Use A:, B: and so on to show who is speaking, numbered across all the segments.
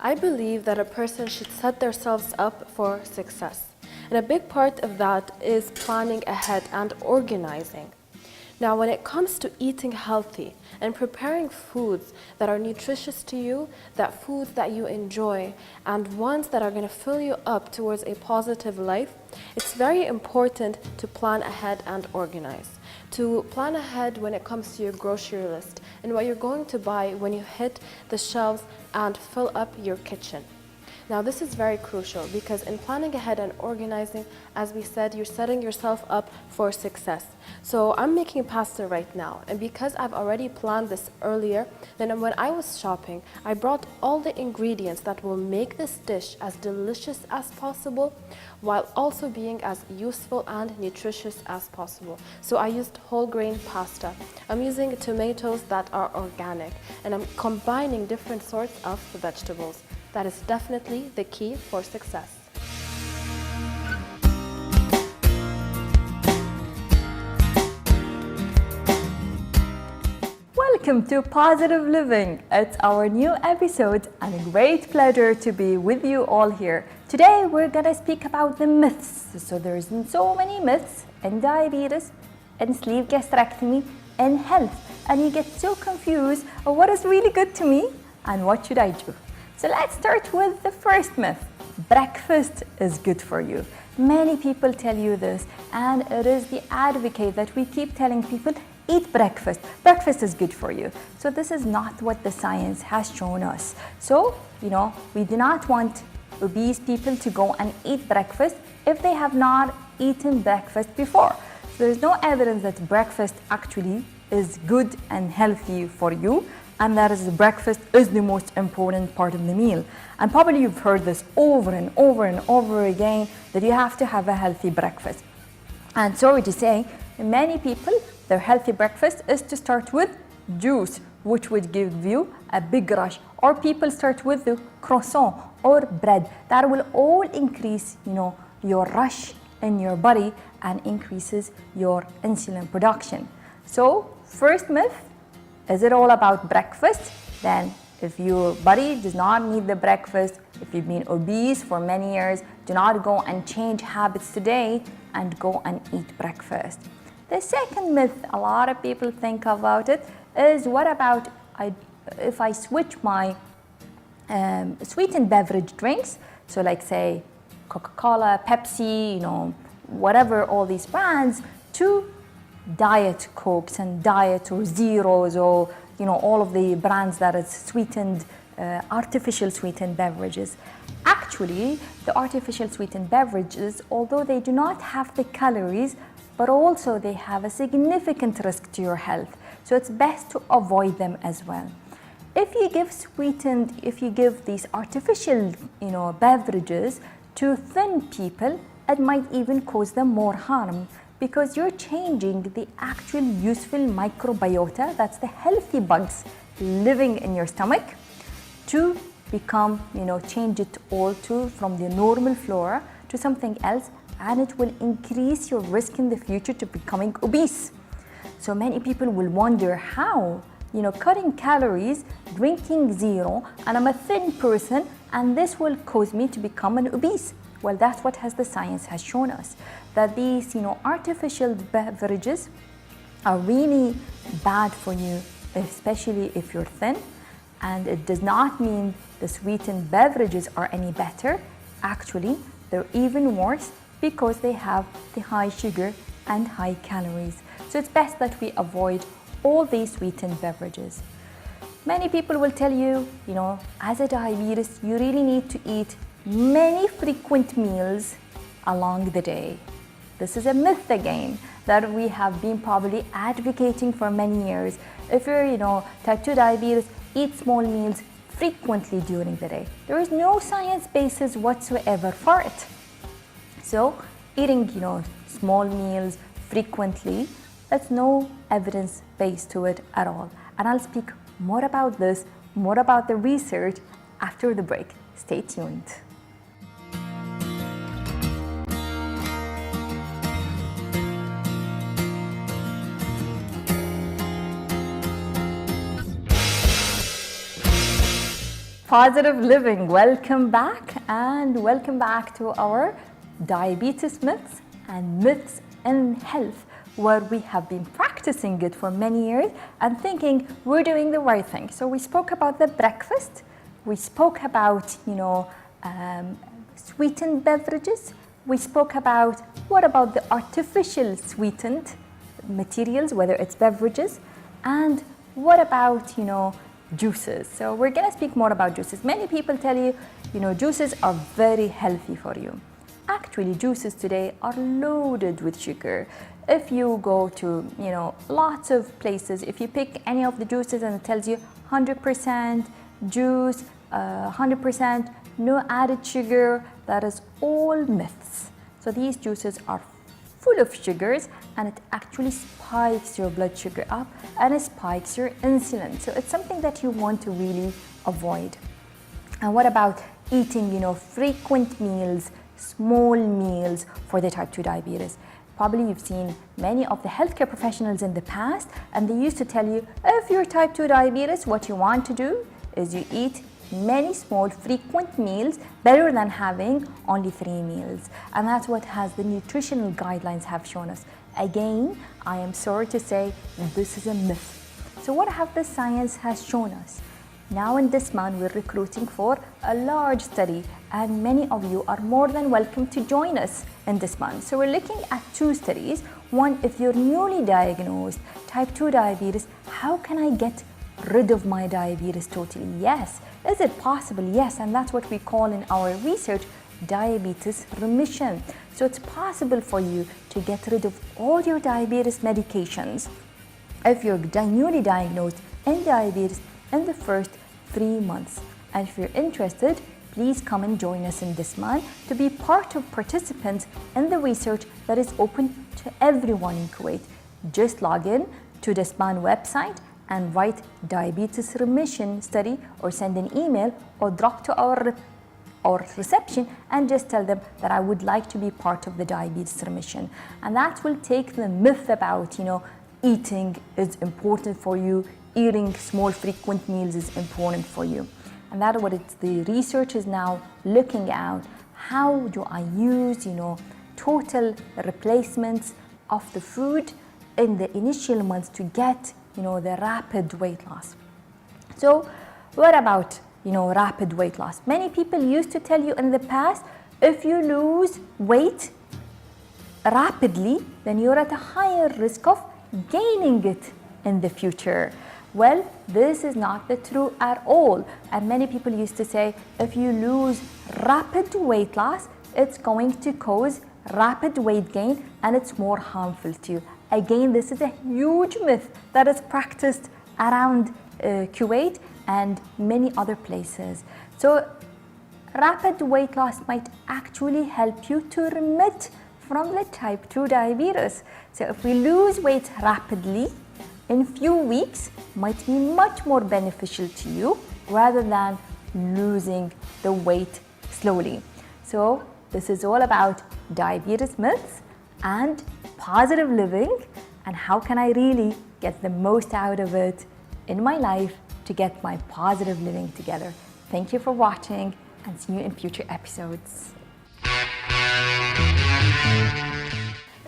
A: I believe that a person should set themselves up for success. And a big part of that is planning ahead and organizing. Now, when it comes to eating healthy and preparing foods that are nutritious to you, that foods that you enjoy, and ones that are going to fill you up towards a positive life, it's very important to plan ahead and organize. To plan ahead when it comes to your grocery list and what you're going to buy when you hit the shelves and fill up your kitchen. Now, this is very crucial because in planning ahead and organizing, as we said, you're setting yourself up for success. So I'm making pasta right now, and because I've already planned this earlier, then when I was shopping, I brought all the ingredients that will make this dish as delicious as possible, while also being as useful and nutritious as possible. So I used whole grain pasta. I'm using tomatoes that are organic, and I'm combining different sorts of vegetables. That is definitely the key for success.
B: Welcome to Positive Living. It's our new episode and a great pleasure to be with you all here. Today we're gonna speak about the myths. So there's so many myths in diabetes, in sleeve gastrectomy, in health, and you get so confused of what is really good to me and what should I do. So let's start with the first myth. Breakfast is good for you. Many people tell you this, and it is the advocate that we keep telling people, eat breakfast. Breakfast is good for you. So this is not what the science has shown us. So, we do not want obese people to go and eat breakfast if they have not eaten breakfast before. So there's no evidence that breakfast actually is good and healthy for you, and that is breakfast is the most important part of the meal. And probably you've heard this over and over and over again, that you have to have a healthy breakfast. And sorry to say, many people, their healthy breakfast is to start with juice, which would give you a big rush. Or people start with the croissant or bread. That will all increase, your rush in your body and increases your insulin production. So, first myth, is it all about breakfast? Then if your body does not need the breakfast, if you've been obese for many years, do not go and change habits today and go and eat breakfast. The second myth a lot of people think about it is, what about if I switch my sweetened beverage drinks, so like say Coca-Cola, Pepsi, whatever, all these brands, to diet Cokes and diet or zeros, or all of the brands that is sweetened, artificial sweetened beverages. Actually, the artificial sweetened beverages, although they do not have the calories, but also they have a significant risk to your health. So it's best to avoid them as well. If you give these artificial, beverages to thin people, it might even cause them more harm, because you're changing the actual useful microbiota, that's the healthy bugs living in your stomach, to become, change it all from the normal flora to something else, and it will increase your risk in the future to becoming obese. So many people will wonder how, cutting calories, drinking zero, and I'm a thin person, and this will cause me to become an obese. Well, that's what the science has shown us, that these, artificial beverages are really bad for you, especially if you're thin. And it does not mean the sweetened beverages are any better. Actually, they're even worse because they have the high sugar and high calories. So it's best that we avoid all these sweetened beverages. Many people will tell you, as a diabetes, you really need to eat many frequent meals along the day. This is a myth again that we have been probably advocating for many years. If you're, type 2 diabetes, eat small meals frequently during the day. There is no science basis whatsoever for it. So eating, small meals frequently, there's no evidence base to it at all. And I'll speak more about this, more about the research after the break. Stay tuned. Positive living. Welcome back, and welcome back to our diabetes myths and myths in health, where we have been practicing it for many years and thinking we're doing the right thing. So we spoke about the breakfast, we spoke about sweetened beverages, we spoke about what about the artificial sweetened materials, whether it's beverages, and what about juices. So we're going to speak more about juices. Many people tell you, juices are very healthy for you. Actually, juices today are loaded with sugar. If you go to, lots of places, if you pick any of the juices and it tells you 100% juice, 100% no added sugar, that is all myths. So these juices are full of sugars, and it actually spikes your blood sugar up and it spikes your insulin. So it's something that you want to really avoid. And what about eating, frequent meals, small meals for the type 2 diabetes? Probably you've seen many of the healthcare professionals in the past, and they used to tell you, if you're type 2 diabetes, what you want to do is you eat many small frequent meals, better than having only 3 meals. And that's what has the nutritional guidelines have shown us. Again, I am sorry to say this is a myth. So what have the science has shown us? Now in Dasman, we're recruiting for a large study, and many of you are more than welcome to join us in Dasman. So we're looking at 2 studies. One, if you're newly diagnosed type 2 diabetes, how can I get rid of my diabetes totally? Yes. Is it possible? Yes. And that's what we call in our research diabetes remission. So it's possible for you to get rid of all your diabetes medications if you're newly diagnosed in diabetes in the first 3 months. And if you're interested, please come and join us in Dasman to be part of participants in the research that is open to everyone in Kuwait. Just log in to Dasman website and write diabetes remission study, or send an email or drop to our reception and just tell them that I would like to be part of the diabetes remission. And that will take the myth about, eating is important for you, eating small frequent meals is important for you. And that's what the research is now looking at. How do I use, total replacements of the food in the initial months to get the rapid weight loss. So what about rapid weight loss? Many people used to tell you in the past, if you lose weight rapidly, then you're at a higher risk of gaining it in the future. Well, this is not the truth at all. And many people used to say, if you lose rapid weight loss, it's going to cause rapid weight gain and it's more harmful to you. Again, this is a huge myth that is practiced around Kuwait and many other places. So rapid weight loss might actually help you to remit from the type 2 diabetes. So if we lose weight rapidly in few weeks, might be much more beneficial to you rather than losing the weight slowly. So this is all about diabetes myths and positive living, and how can I really get the most out of it in my life to get my positive living together. Thank you for watching, and see you in future episodes.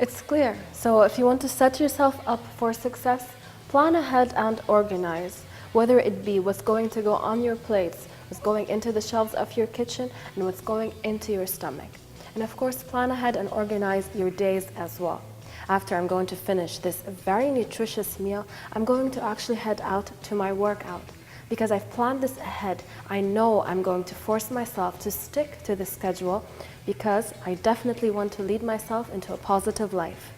A: It's clear. So if you want to set yourself up for success, plan ahead and organize, whether it be what's going to go on your plates, what's going into the shelves of your kitchen, and what's going into your stomach. And of course, plan ahead and organize your days as well. After I'm going to finish this very nutritious meal, I'm going to actually head out to my workout. Because I've planned this ahead, I know I'm going to force myself to stick to the schedule, because I definitely want to lead myself into a positive life.